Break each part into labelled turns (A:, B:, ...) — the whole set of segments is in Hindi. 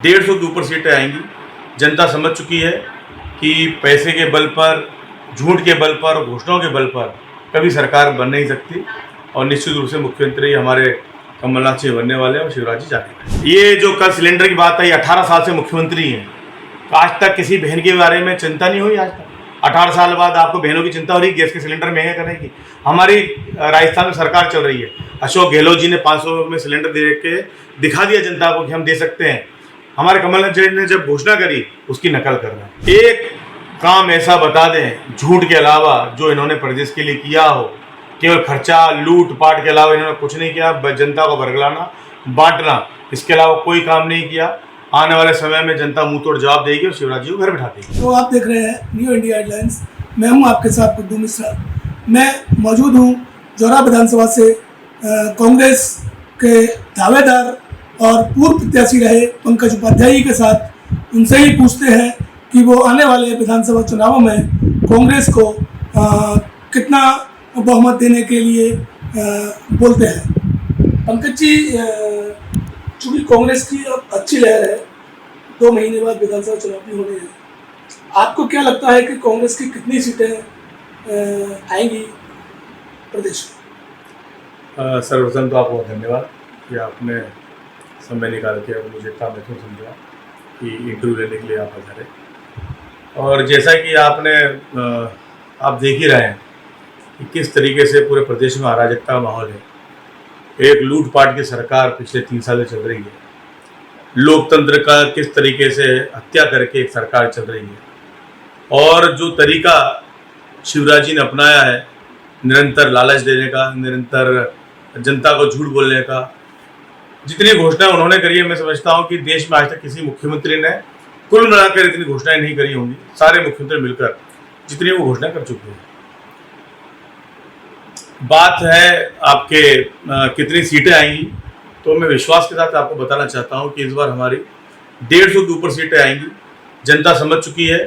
A: 150 के ऊपर सीटें आएंगी। जनता समझ चुकी है कि पैसे के बल पर, झूठ के बल पर और घोषणाओं के बल पर कभी सरकार बन नहीं सकती और निश्चित रूप से मुख्यमंत्री हमारे कमलनाथ जी बनने वाले हैं और शिवराज जी जाने। ये जो कल सिलेंडर की बात आई, 18 साल से मुख्यमंत्री हैं, तो आज तक किसी बहन के बारे में चिंता नहीं हुई। आज तक 18 साल बाद आपको बहनों की चिंता हो रही है गैस के सिलेंडर महंगे करने की। हमारी राजस्थान में सरकार चल रही है, अशोक गहलोत जी ने 500 में सिलेंडर दे के दिखा दिया जनता को कि हम दे सकते हैं। हमारे कमलनाथ जी ने जब घोषणा करी उसकी नकल कर रहे हैं। एक काम ऐसा बता दें झूठ के अलावा जो इन्होंने प्रदेश के लिए किया हो, केवल खर्चा लूट पाट के अलावा इन्होंने कुछ नहीं किया। जनता को बरगलाना, बांटना, इसके अलावा कोई काम नहीं किया। आने वाले समय में जनता मुंह तोड़ जवाब देगी और शिवराज जी को घर बिठा देगी।
B: तो आप देख रहे हैं न्यू इंडिया हेडलाइंस। मैं हूं आपके साथ कुद्दू मिश्रा। मैं मौजूद हूं जौरा विधानसभा से कांग्रेस के दावेदार और पूर्व प्रत्याशी रहे पंकज उपाध्याय के साथ। उनसे ही पूछते हैं कि वो आने वाले विधानसभा चुनावों में कांग्रेस को कितना बहुमत देने के लिए बोलते हैं। पंकज जी, चूँकि कांग्रेस की अब अच्छी लहर है, 2 महीने बाद विधानसभा चुनाव भी होने हैं, आपको क्या लगता है कि कांग्रेस की कितनी सीटें आएंगी प्रदेश में?
A: सर्वप्रथम तो आपको धन्यवाद कि आपने समय निकाल के मुझे इतना महत्वपूर्ण समझा कि इंटरव्यू लेने के लिए आप पधारे। और जैसा कि आप देख ही रहे हैं कि किस तरीके से पूरे प्रदेश में अराजकता का माहौल है। एक लूटपाट की सरकार पिछले 3 साल से चल रही है। लोकतंत्र का किस तरीके से हत्या करके एक सरकार चल रही है। और जो तरीका शिवराज जी ने अपनाया है, निरंतर लालच देने का, निरंतर जनता को झूठ बोलने का, जितनी घोषणाएं उन्होंने करी है, मैं समझता हूं कि देश में आज तक किसी मुख्यमंत्री ने कुल मिलाकर इतनी घोषणाएं नहीं करी होंगी। सारे मुख्यमंत्री मिलकर जितनी वो घोषणा कर चुके हैं। बात है आपके कितनी सीटें आएंगी, तो मैं विश्वास के साथ आपको बताना चाहता हूं कि इस बार हमारी 150 के ऊपर सीटें आएंगी। जनता समझ चुकी है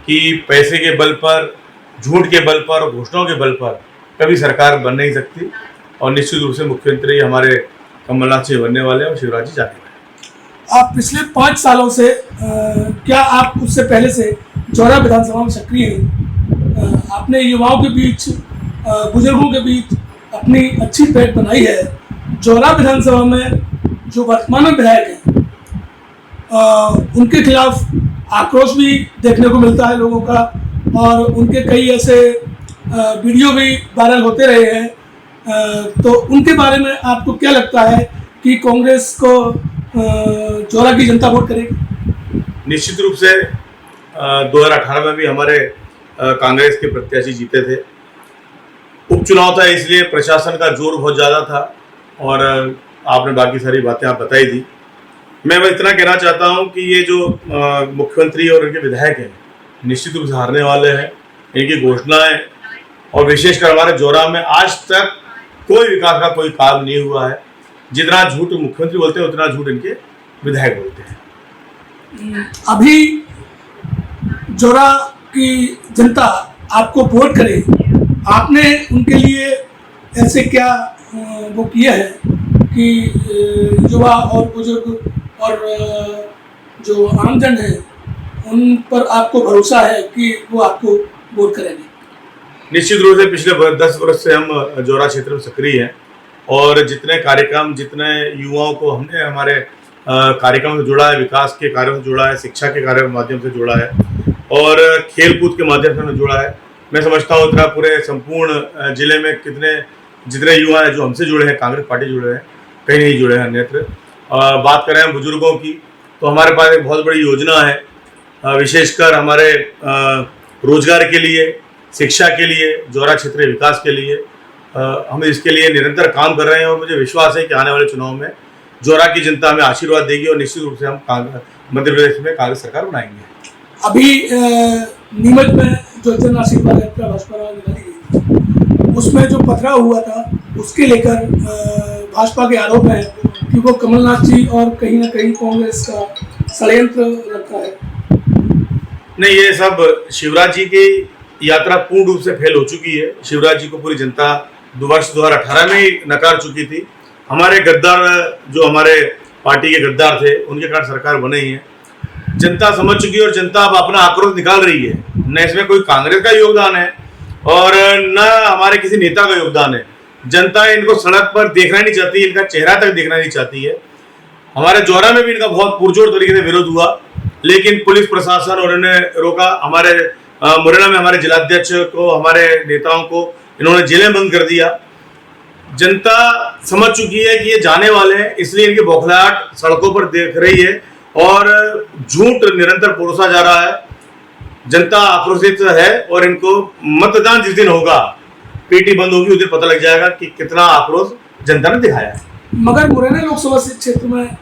A: कि पैसे के बल पर, झूठ के बल पर और घोषणाओं के बल पर कभी सरकार बन नहीं सकती और निश्चित रूप से मुख्यमंत्री हमारे कमलनाथ जी बनने वाले हैं और शिवराज जी जाने वाले।
B: आप पिछले 5 सालों से क्या आप उससे पहले से जौरा विधानसभा में सक्रिय हैं? आपने युवाओं के बीच, बुजुर्गों के बीच अपनी अच्छी पहचान बनाई है। जौरा विधानसभा में जो वर्तमान में विधायक हैं उनके खिलाफ आक्रोश भी देखने को मिलता है लोगों का, और उनके कई ऐसे वीडियो भी वायरल होते रहे हैं। तो उनके बारे में आपको क्या लगता है कि कांग्रेस को जौरा की जनता वोट करेगी?
A: निश्चित रूप से 2018 में भी हमारे कांग्रेस के प्रत्याशी जीते थे। उपचुनाव था, इसलिए प्रशासन का जोर बहुत ज़्यादा था और आपने बाकी सारी बातें आप बताई थी। मैं बस इतना कहना चाहता हूं कि ये जो मुख्यमंत्री और इनके विधायक हैं निश्चित रूप से हारने वाले हैं। इनकी घोषणाएं और विशेषकर हमारे जौरा में आज तक कोई विकास का कोई काम नहीं हुआ है। जितना झूठ मुख्यमंत्री बोलते हैं उतना झूठ इनके विधायक बोलते हैं।
B: अभी जौरा की जनता आपको वोट करे, आपने उनके लिए ऐसे क्या वो किया है कि युवा और बुजुर्ग और जो आमजन है उन पर आपको भरोसा है कि वो आपको वोट करेंगे?
A: निश्चित रूप से पिछले 10 वर्ष से हम जौरा क्षेत्र में सक्रिय हैं और जितने कार्यक्रम, जितने युवाओं को हमने हमारे कार्यक्रम से जोड़ा है, विकास के कार्यों से जोड़ा है, शिक्षा के कार्यों के माध्यम से जोड़ा है और खेल कूद के माध्यम से हमने जोड़ा है। मैं समझता हूँ इतना पूरे संपूर्ण जिले में जितने युवा हैं जो हमसे जुड़े हैं, कांग्रेस पार्टी जुड़े हैं, कहीं नहीं जुड़े हैं अन्यत्र। बात करें बुजुर्गों की, तो हमारे पास एक बहुत बड़ी योजना है, विशेषकर हमारे रोजगार के लिए, शिक्षा के लिए, जौरा क्षेत्रीय विकास के लिए। हम इसके लिए निरंतर काम कर रहे हैं और मुझे विश्वास है कि आने वाले चुनाव में जौरा की जनता हमें आशीर्वाद देगी और निश्चित रूप से हम मध्य प्रदेश में कांग्रेस सरकार बनाएंगे।
B: अभी नीमच में जो जन आशीर्वाद यात्रा भाजपा निकाली गई, उसमें जो पथराव हुआ था उसके लेकर भाजपा के आरोप है कि वो कमलनाथ जी और कहीं ना कहीं कांग्रेस का षड्यंत्र लगता है।
A: नहीं, ये सब शिवराज जी की यात्रा पूर्ण रूप से फेल हो चुकी है। शिवराज जी को पूरी जनता वर्ष 2018 में ही नकार चुकी थी। हमारे गद्दार जो हमारे पार्टी के गद्दार थे, उनके कारण सरकार बने ही है। जनता समझ चुकी है और जनता अब अपना आक्रोश निकाल रही है। न इसमें कोई कांग्रेस का योगदान है और न हमारे किसी नेता का योगदान है। जनता इनको सड़क पर देखना नहीं चाहती, इनका चेहरा तक देखना नहीं चाहती है। हमारे जौरा में भी इनका बहुत पुरजोर तरीके से विरोध हुआ, लेकिन पुलिस प्रशासन उन्होंने रोका। हमारे मुरैना में हमारे जिलाध्यक्ष को, हमारे नेताओं को इन्होंने जेलें बंद कर दिया। जनता समझ चुकी है कि ये जाने वाले हैं, इसलिए इनकी बौखलाहट सड़कों पर देख रही है और झूठ निरंतर परोसा जा रहा है। जनता आक्रोशित है और इनको मतदान जिस दिन होगा, पीटी बंद होगी, उस दिन पता लग जाएगा कि कितना आक्रोश जनता ने दिखाया है।
B: मगर मुरैना लोकसभा क्षेत्र में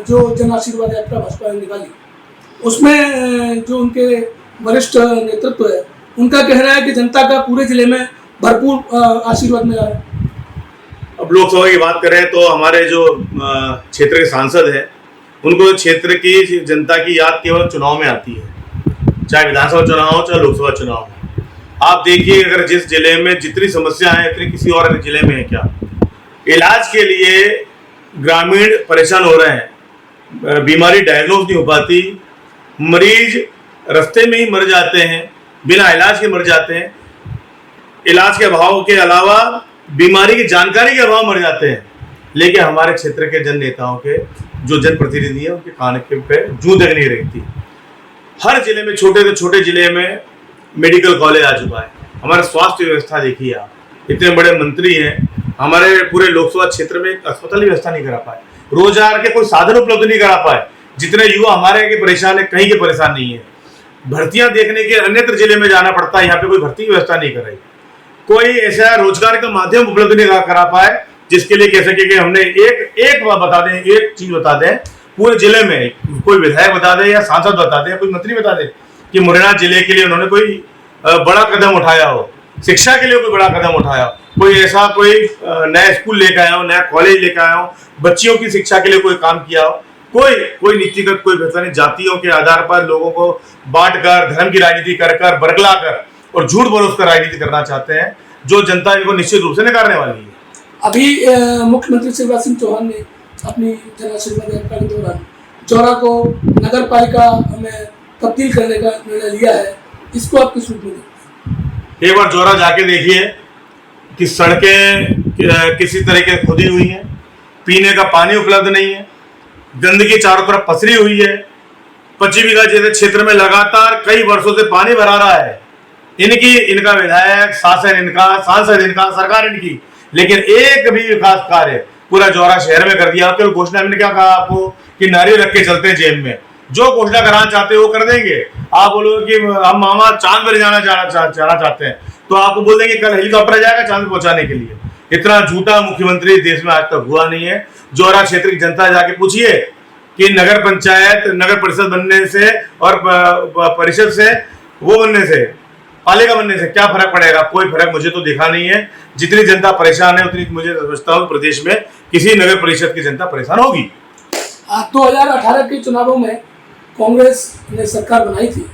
B: जो जन आशीर्वाद यात्रा भाजपा ने निकाली, उसमें जो उनके वरिष्ठ नेतृत्व है, उनका कहना है कि जनता का पूरे जिले में भरपूर आशीर्वाद मिला है।
A: अब लोकसभा की बात करें तो हमारे जो क्षेत्र के सांसद हैं, उनको क्षेत्र की जनता की याद केवल चुनाव में आती है, चाहे विधानसभा चुनाव हो चाहे लोकसभा चुनाव हो। आप देखिए, अगर जिस जिले में जितनी समस्या है इतनी किसी और जिले में है क्या? इलाज के लिए ग्रामीण परेशान हो रहे हैं, बीमारी डायग्नोज नहीं हो पाती, मरीज रास्ते में ही मर जाते हैं, बिना इलाज के मर जाते हैं। इलाज के अभाव के अलावा बीमारी की जानकारी के अभाव मर जाते हैं। लेकिन हमारे क्षेत्र के जन नेताओं के जो जनप्रतिनिधि है, उनके कान के पे जूं तक नहीं रहती। हर जिले में, छोटे से छोटे जिले में मेडिकल कॉलेज आ चुका है। हमारा स्वास्थ्य व्यवस्था देखिए आप, इतने बड़े मंत्री हैं, हमारे पूरे लोकसभा क्षेत्र में एक अस्पताल की व्यवस्था नहीं करा पाए, रोजगार के कोई साधन उपलब्ध नहीं करा पाए। जितने युवा हमारे के परेशान है, कहीं के परेशान नहीं है। भर्तियां देखने के अन्यत्र जिले में जाना पड़ता है, यहाँ पे कोई भर्ती की व्यवस्था नहीं कर रही। कोई ऐसा रोजगार का माध्यम उपलब्ध नहीं करा पाए जिसके लिए कह सके कि हमने एक बात बता दें, एक चीज बता दें पूरे जिले में, कोई विधायक बता दे या सांसद बता दे या कोई मंत्री बता दे कि मुरैना जिले के लिए उन्होंने कोई बड़ा कदम उठाया हो, शिक्षा के लिए कोई बड़ा कदम उठाया हो, कोई ऐसा कोई नया स्कूल लेकर आया हो, नया कॉलेज लेकर आया हो, बच्चियों की शिक्षा के लिए कोई काम किया हो। कोई नीतिगत कोई फैसला नहीं। जातियों के आधार पर लोगों को बांट कर, धर्म की राजनीति कर, बरगला कर और झूठ बरोस कर राजनीति करना चाहते हैं, जो जनता इनको निश्चित रूप से नकारने वाली है।
B: अभी मुख्यमंत्री शिवराज सिंह चौहान ने अपनी जन आशीर्वाद यात्रा के दौरान जौरा को नगर पालिका में तब्दील करने का निर्णय लिया है, इसको आप किस रूप में देखते हैं?
A: एक बार जौरा जाके देखिए कि सड़कें किसी तरीके से खुदी हुई हैं, पीने का पानी उपलब्ध नहीं है, गंदगी चारों तरफ पसरी हुई है। 25 बीघा जैसे क्षेत्र में लगातार कई वर्षों से पानी भरा रहा है। इनका विधायक, शासन इनका, सांसद इनका, सरकार इनकी, लेकिन एक भी विकास कार्य पूरा जौरा शहर में कर दिया। केवल घोषणा हमने क्या कहा आपको कि नारियल रख के चलते हैं जेब में, जो घोषणा कराना चाहते हैं वो कर देंगे। आप बोलोगे कि हम मामा चांद पर जाना चाहते हैं, तो आपको बोल देंगे कल हेलीकॉप्टर जाएगा चांद पहुंचाने के लिए। इतना झूठा मुख्यमंत्री देश में आज तक हुआ नहीं है। जौरा क्षेत्र की जनता जाके पूछिए कि नगर पंचायत, नगर परिषद बनने से और परिषद से वो बनने से, पालिका बनने से क्या फर्क पड़ेगा? कोई फर्क मुझे तो दिखा नहीं है। जितनी जनता परेशान है उतनी मुझे समझता हूँ प्रदेश में किसी नगर परिषद की जनता परेशान होगी।
B: 2018 के चुनावों में कांग्रेस ने सरकार बनाई थी,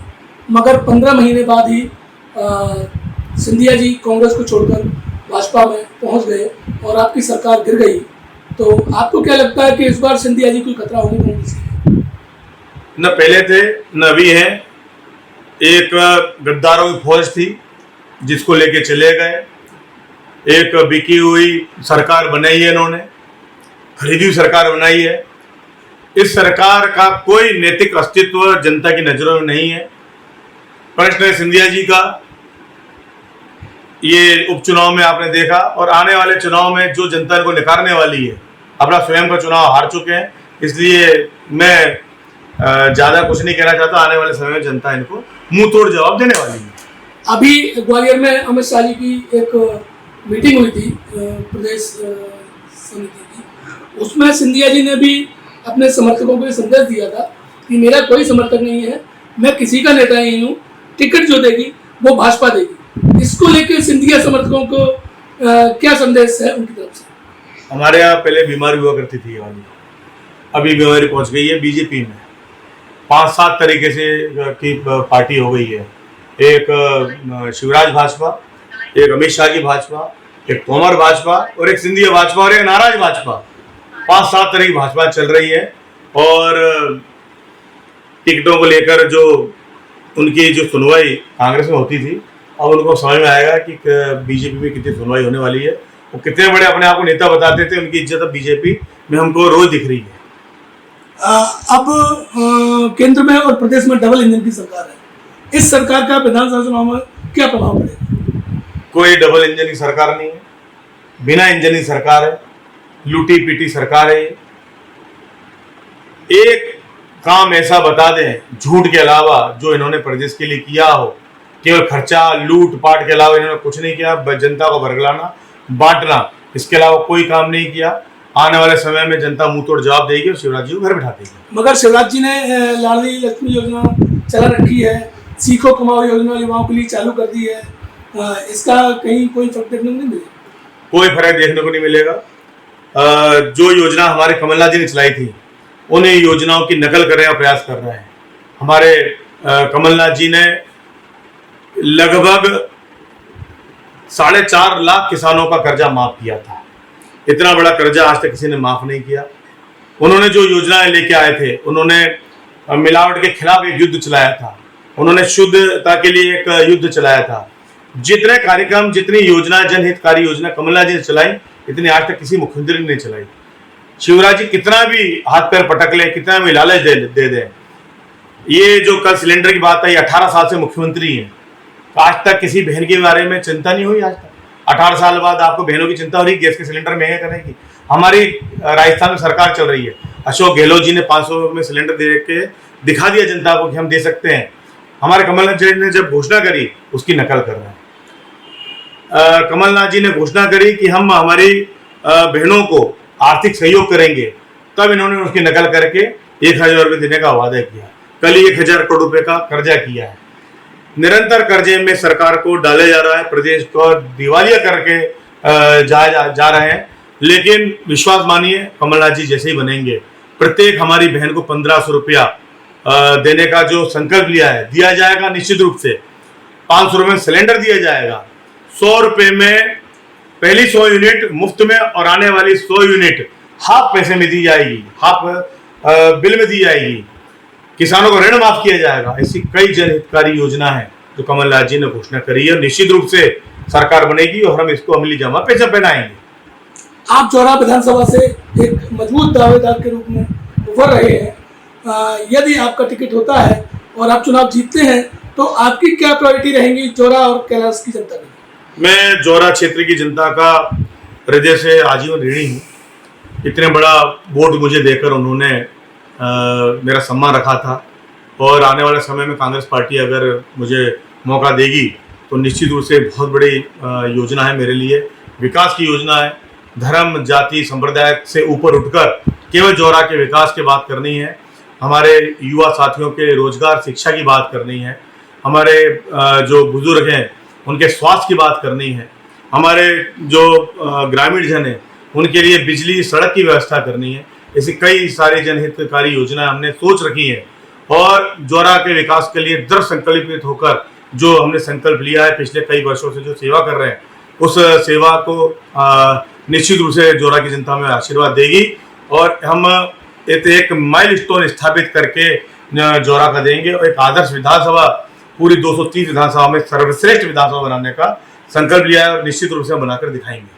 B: मगर 15 महीने बाद ही सिंधिया जी कांग्रेस को छोड़कर भाजपा में पहुंच गए और आपकी सरकार गिर गई। तो आपको क्या लगता है कि इस बार सिंधिया जी कोई खतरा होगी कांग्रेस के?
A: न पहले थे न अभी हैं। एक गद्दारों की फौज थी जिसको लेके चले गए। एक बिकी हुई सरकार बनाई है, इन्होंने खरीदी हुई सरकार बनाई है। इस सरकार का कोई नैतिक अस्तित्व जनता की नजरों में नहीं है। प्रश्न है सिंधिया जी का, ये उपचुनाव में आपने देखा और आने वाले चुनाव में जो जनता को नकारने वाली है, अपना स्वयं का चुनाव हार चुके हैं। इसलिए मैं ज़्यादा कुछ नहीं कहना चाहता। आने वाले समय में जनता इनको मुंह तोड़ जवाब देने वाली है।
B: अभी ग्वालियर में अमित शाह जी की एक मीटिंग हुई थी प्रदेश समिति की, उसमें सिंधिया जी ने भी अपने समर्थकों को संदेश दिया था कि मेरा कोई समर्थक नहीं है, मैं किसी का नेता नहीं हूँ, टिकट जो देगी वो भाजपा देगी। इसको लेकर सिंधिया समर्थकों को क्या संदेश है उनकी तरफ से?
A: हमारे यहाँ पहले बीमारी हुआ करती थी, अभी बीमारी पहुँच गई है बीजेपी में। 5-7 तरीके से की पार्टी हो गई है। एक शिवराज भाजपा, एक अमित शाह की भाजपा, एक तोमर भाजपा और एक सिंधिया भाजपा और एक नाराज भाजपा। 5-7 तरह की भाजपा चल रही है और टिकटों को लेकर जो उनकी जो सुनवाई कांग्रेस में होती थी, अब उनको समझ में आएगा कि बीजेपी में कितनी सुनवाई होने वाली है। वो कितने बड़े अपने आप को नेता बताते थे, उनकी इज्जत अब बीजेपी में हमको रोज दिख रही है।
B: अब केंद्र में और प्रदेश में डबल इंजन की सरकार है। इस सरकार का विधानसभा चुनाव में क्या प्रभाव पड़ेगा?
A: कोई डबल इंजन की सरकार नहीं है, बिना इंजन की सरकार है, लूटी पीटी सरकार है। एक काम ऐसा बता दें झूठ के अलावा जो इन्होंने प्रदेश के लिए किया हो, केवल खर्चा लूट पाट के अलावा इन्होंने कुछ नहीं किया। जनता को बरगलाना बांटना, इसके अलावा कोई काम नहीं किया। आने वाले समय में जनता मुंह तोड़ जवाब देगी और शिवराज जी को घर बिठा देगी।
B: मगर शिवराज जी ने लाडली लक्ष्मी योजना चला रखी है, सीखो कमाओ योजना युवाओं के लिए चालू कर दी है, इसका कहीं कोई फर्क देखने को नहीं मिलेगा?
A: कोई फर्क देखने को नहीं मिलेगा। जो योजना हमारे कमलनाथ जी ने चलाई थी, उन योजनाओं की नकल करने का प्रयास कर रहे हैं। हमारे कमलनाथ जी ने लगभग 4.5 लाख किसानों का कर्जा माफ किया था। इतना बड़ा कर्जा आज तक किसी ने माफ नहीं किया। उन्होंने जो योजनाएं लेके आए थे, उन्होंने मिलावट के खिलाफ एक युद्ध चलाया था, उन्होंने शुद्धता के लिए एक युद्ध चलाया था। जितने कार्यक्रम, जितनी योजना, जनहितकारी योजना कमलनाथ जी ने चलाई, इतनी आज तक किसी मुख्यमंत्री ने नहीं चलाई। शिवराज जी कितना भी हाथ पैर पटक ले, कितना भी लालच दे दे, ये जो कल सिलेंडर की बात आई, 18 साल से मुख्यमंत्री है, आज तक किसी बहन के बारे में चिंता नहीं हुई। आज तक 18 साल बाद आपको बहनों की चिंता हो रही, गैस के सिलेंडर महंगे करने की। हमारी राजस्थान में सरकार चल रही है, अशोक गहलोत जी ने 500 में सिलेंडर दे के दिखा दिया जनता को कि हम दे सकते हैं। हमारे कमलनाथ जी ने जब घोषणा करी, उसकी नकल कर रहे हैं। कमलनाथ जी ने घोषणा करी कि हम हमारी बहनों को आर्थिक सहयोग करेंगे, तब इन्होंने उसकी नकल करके 1000 रुपये देने का वादा किया। कल ही 1000 करोड़ रुपए का कर्जा किया है। निरंतर कर्जे में सरकार को डाला जा रहा है, प्रदेश को दिवालिया करके जा रहे हैं। लेकिन विश्वास मानिए, कमलनाथ जी जैसे ही बनेंगे, प्रत्येक हमारी बहन को 1500 रुपया देने का जो संकल्प लिया है, दिया जाएगा निश्चित रूप से। 500 रुपये में सिलेंडर दिया जाएगा, 100 रुपये में पहली 100 यूनिट मुफ्त में, और आने वाली 100 यूनिट हाफ पैसे में दी जाएगी, हाफ बिल में दी जाएगी। किसानों को ऋण माफ किया जाएगा। ऐसी कई जनहितकारी योजना है जो कमलनाथ जी ने घोषणा करी है। निश्चित रूप से सरकार बनेगी और हम इसको अमली जामा पे पहनाएंगे।
B: आप चौरा विधानसभा से एक मजबूत दावेदार के रूप में उभर रहे हैं। यदि आपका टिकट होता है और आप चुनाव जीतते हैं, तो आपकी क्या प्रायोरिटी रहेंगी चौरा और कैलाश की जनता की?
A: मैं चौरा क्षेत्र की जनता का हृदय से आजीवन ऋणी हूँ। इतने बड़ा वोट मुझे देकर उन्होंने मेरा सम्मान रखा था, और आने वाले समय में कांग्रेस पार्टी अगर मुझे मौका देगी तो निश्चित रूप से बहुत बड़ी योजना है मेरे लिए, विकास की योजना है। धर्म, जाति, संप्रदाय से ऊपर उठकर केवल चौरा के विकास की बात करनी है। हमारे युवा साथियों के रोजगार, शिक्षा की बात करनी है। हमारे जो बुजुर्ग हैं उनके स्वास्थ्य की बात करनी है। हमारे जो ग्रामीण जन हैं उनके लिए बिजली, सड़क की व्यवस्था करनी है। ऐसी कई सारी जनहितकारी योजनाएं हमने सोच रखी है, और चौरा के विकास के लिए दृढ़ संकल्पित होकर जो हमने संकल्प लिया है, पिछले कई वर्षों से जो सेवा कर रहे हैं, उस सेवा को निश्चित रूप से चौरा की जनता में आशीर्वाद देगी, और हम एक माइलस्टोन स्थापित करके चौरा का देंगे, और एक आदर्श विधानसभा, पूरी 230 विधानसभा में सर्वश्रेष्ठ विधानसभा बनाने का संकल्प लिया है, और निश्चित रूप से बनाकर दिखाएंगे।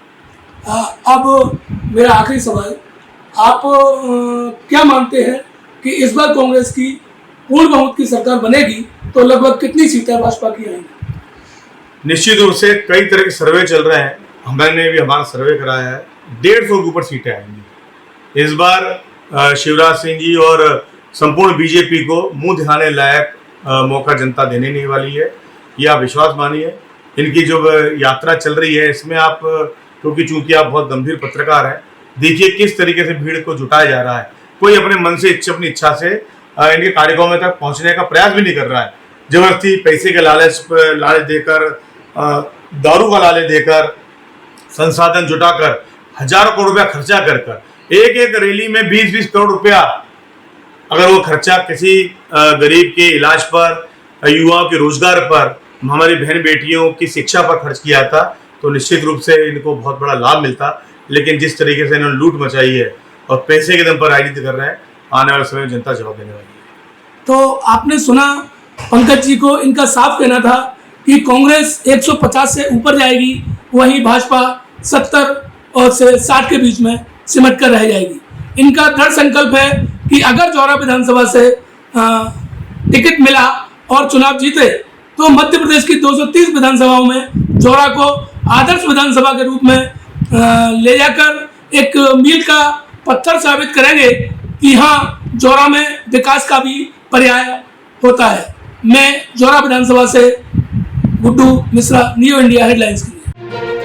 B: अब मेरा आखिरी सवाल, आप क्या मानते हैं कि इस बार कांग्रेस की पूर्ण बहुमत की सरकार बनेगी तो लगभग कितनी सीटें भाजपा की आएंगी?
A: निश्चित रूप से कई तरह के सर्वे चल रहे हैं, हमने भी हमारा सर्वे कराया है, 150 के ऊपर सीटें आएंगी। इस बार शिवराज सिंह जी और संपूर्ण बीजेपी को मुंह दिखाने लायक मौका जनता देने नहीं वाली है, यह आप विश्वास मानिए। इनकी जो यात्रा चल रही है, इसमें आप, क्योंकि चूंकि आप बहुत गंभीर पत्रकार हैं, देखिए किस तरीके से भीड़ को जुटाया जा रहा है। कोई अपने मन से अपनी इच्छा से इनके कार्यक्रमों तक पहुंचने का प्रयास भी नहीं कर रहा है। जबरदस्ती पैसे के लालच देकर, दारू का लालच देकर, संसाधन जुटाकर, हजारों करोड़ रुपया खर्चा कर एक रैली में 20-20 करोड़ रुपया अगर वो खर्चा किसी गरीब के इलाज पर, युवाओं के रोजगार पर, हमारी बहन बेटियों की शिक्षा पर खर्च किया था, तो निश्चित रूप से इनको बहुत बड़ा लाभ मिलता। लेकिन जिस तरीके से इन्होंने लूट मचाई है और पैसे के दम पर राजनीति कर रहे हैं, आने वाले समय में जनता जवाब देने वाली है।
B: तो आपने सुना पंकज जी को, इनका साफ कहना था कि कांग्रेस 150 से ऊपर जाएगी, वहीं भाजपा 70 और से 60 के बीच में सिमट कर रह जाएगी। इनका दृढ़ संकल्प है कि अगर जौरा विधानसभा से टिकट मिला और चुनाव जीते तो मध्य प्रदेश की 230 विधानसभाओं में जौरा को आदर्श विधानसभा के रूप में ले जाकर एक मील का पत्थर साबित करेंगे कि हाँ, जौरा में विकास का भी पर्याय होता है। मैं जौरा विधानसभा से Guddu Mishra, new India headlines के लिए।